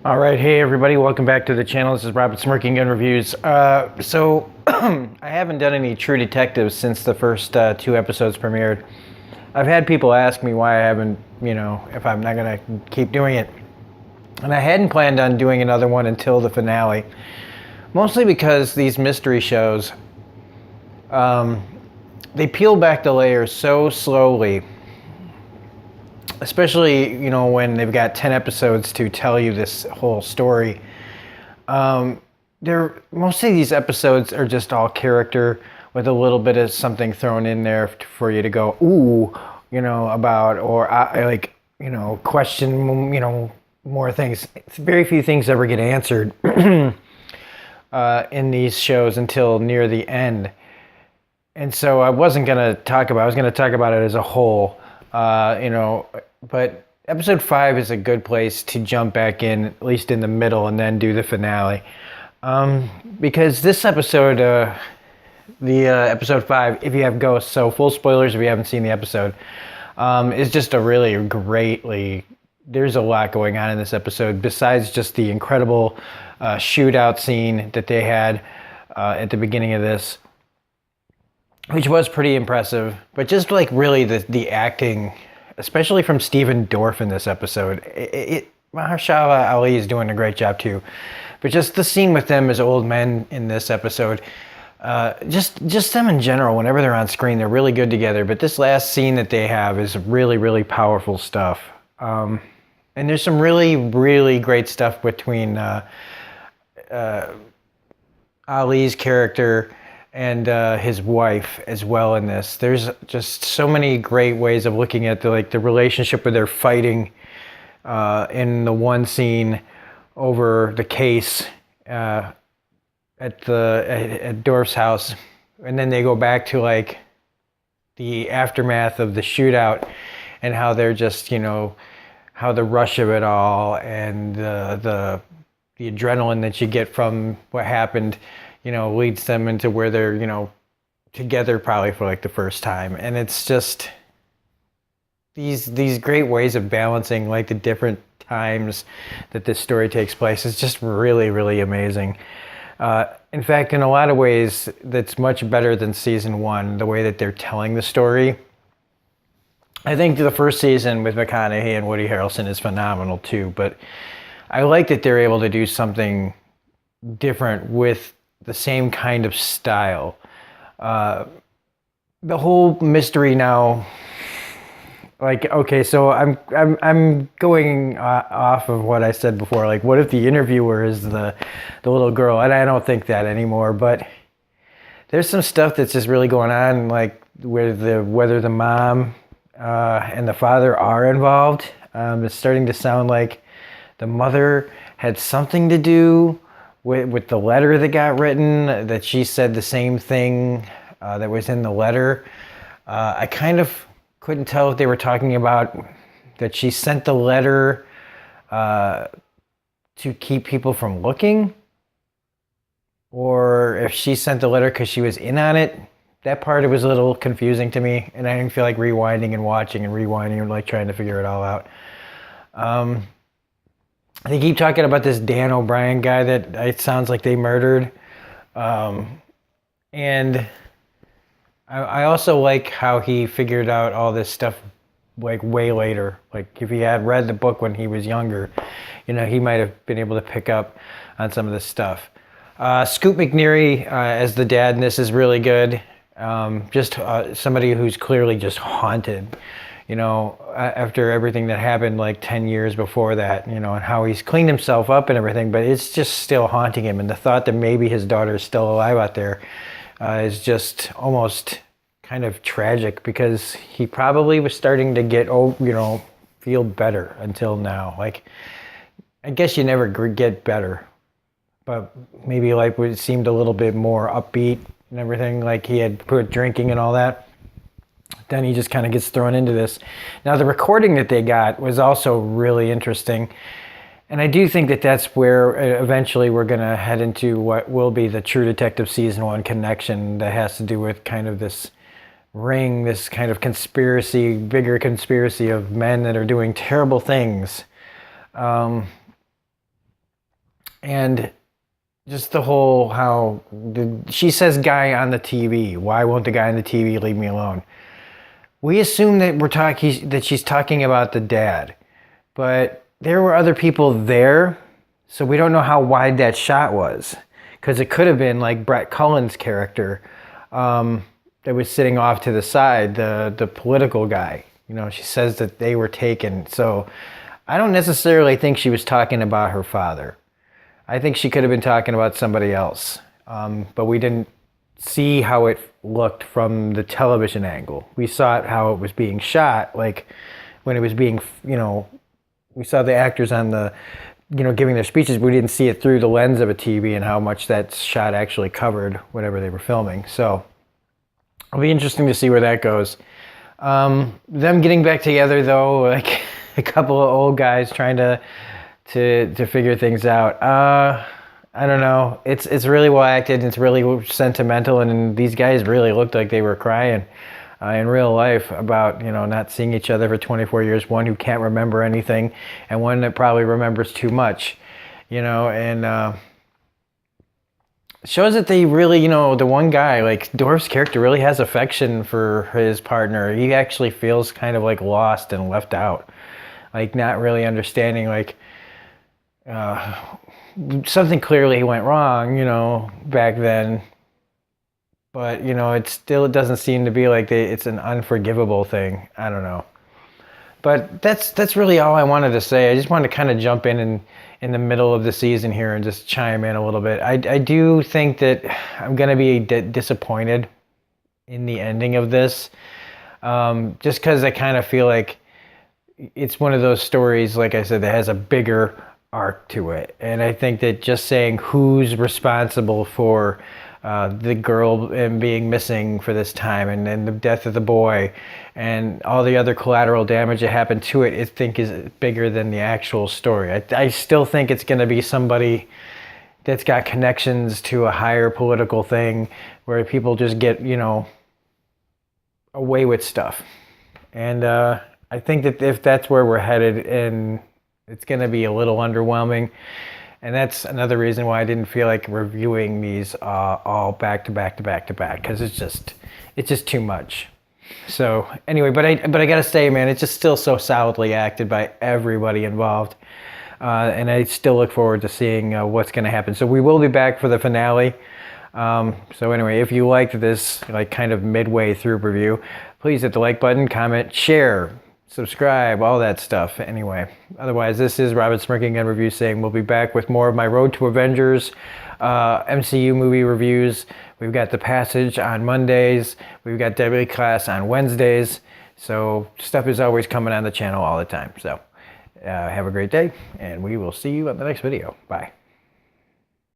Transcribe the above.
All right, hey everybody, welcome back to the channel. This is Robert Smirking Gun Reviews. I haven't done any True Detectives since the first two episodes premiered. I've had people ask me why I haven't, if I'm not gonna keep doing it. And I hadn't planned on doing another one until the finale. Mostly because these mystery shows, they peel back the layers so slowly. Especially, when they've got 10 episodes to tell you this whole story. Most of these episodes are just all character with a little bit of something thrown in there for you to go, ooh, about, or question, more things. Very few things ever get answered in these shows until near the end. And so I was going to talk about it as a whole, but episode 5 is a good place to jump back in, at least in the middle, and then do the finale. Because this episode, episode 5, if you have ghosts, so full spoilers if you haven't seen the episode, is just a really greatly, there's a lot going on in this episode besides just the incredible shootout scene that they had at the beginning of this, which was pretty impressive, but just like really the acting, especially from Stephen Dorff in this episode. Mahershala Ali is doing a great job too. But just the scene with them as old men in this episode, just them in general, whenever they're on screen, they're really good together. But this last scene that they have is really, really powerful stuff. And there's some really, really great stuff between Ali's character and his wife as well in this. There's just so many great ways of looking at the relationship where they're fighting in the one scene over the case at Dorff's house, and then they go back to the aftermath of the shootout and how they're just how the rush of it all and the adrenaline that you get from what happened leads them into where they're, together probably for the first time. And it's just these great ways of balancing the different times that this story takes place. It's just really, really amazing. In fact, in a lot of ways, that's much better than season 1, the way that they're telling the story. I think the first season with McConaughey and Woody Harrelson is phenomenal too, but I like that they're able to do something different with the same kind of style. The whole mystery now, okay, so I'm going off of what I said before. What if the interviewer is the little girl? And I don't think that anymore. But there's some stuff that's just really going on, whether the mom and the father are involved. It's starting to sound like the mother had something to do with the letter that got written, that she said the same thing that was in the letter. I kind of couldn't tell if they were talking about that she sent the letter to keep people from looking, or if she sent the letter because she was in on it. That part, it was a little confusing to me, and I didn't feel like rewinding and watching and rewinding and trying to figure it all out. They keep talking about this Dan O'Brien guy that it sounds like they murdered. And I also like how he figured out all this stuff way later. If he had read the book when he was younger, he might have been able to pick up on some of this stuff. Scoot McNairy as the dad in this is really good. Just somebody who's clearly just haunted. After everything that happened 10 years before that, and how he's cleaned himself up and everything, but it's just still haunting him. And the thought that maybe his daughter is still alive out there is just almost kind of tragic, because he probably was starting to get, feel better until now. I guess you never get better, but maybe it seemed a little bit more upbeat and everything, he had quit drinking and all that. Then he just kind of gets thrown into this. Now, the recording that they got was also really interesting. And I do think that that's where eventually we're going to head into what will be the True Detective Season 1 connection that has to do with kind of this ring, this kind of conspiracy, bigger conspiracy of men that are doing terrible things. And just the whole she says guy on the TV. Why won't the guy on the TV leave me alone? We assume that that she's talking about the dad, but there were other people there, so we don't know how wide that shot was, because it could have been like Brett Cullen's character that was sitting off to the side, the political guy. You know, she says that they were taken, so I don't necessarily think she was talking about her father. I think she could have been talking about somebody else, but we didn't see how it looked from the television angle. We saw it how it was being shot, like when it was being, we saw the actors on the, giving their speeches. We didn't see it through the lens of a TV and how much that shot actually covered whatever they were filming. So it'll be interesting to see where that goes. Them getting back together though, like a couple of old guys trying to figure things out. I don't know. It's really well acted. It's really sentimental, and these guys really looked like they were crying in real life about not seeing each other for 24 years. One who can't remember anything, and one that probably remembers too much. And shows that they really, the one guy, like Dorff's character, really has affection for his partner. He actually feels kind of like lost and left out, like not really understanding, like. Something clearly went wrong, back then. But, it doesn't seem to be like it's an unforgivable thing. I don't know. But that's really all I wanted to say. I just wanted to kind of jump in the middle of the season here and just chime in a little bit. I do think that I'm going to be disappointed in the ending of this. Just because I kind of feel like it's one of those stories, like I said, that has a bigger arc to it. And I think that just saying who's responsible for the girl and being missing for this time, and the death of the boy and all the other collateral damage that happened to it, I think is bigger than the actual story. I still think it's going to be somebody that's got connections to a higher political thing where people just get, away with stuff. And I think that if that's where we're headed, and it's going to be a little underwhelming. And that's another reason why I didn't feel like reviewing these all back to back to back to back, because it's just too much. So anyway, but I gotta say, man, it's just still so solidly acted by everybody involved, and I still look forward to seeing what's going to happen. So we will be back for the finale. So anyway, if you liked this like kind of midway through review, please hit the like button, comment, share, subscribe, all that stuff. Anyway, otherwise, this is Robin Smirking Gun Review saying we'll be back with more of my Road to Avengers MCU movie reviews. We've got The Passage on Mondays. We've got Deadly Class on Wednesdays. So stuff is always coming on the channel all the time. So have a great day, and we will see you on the next video. Bye.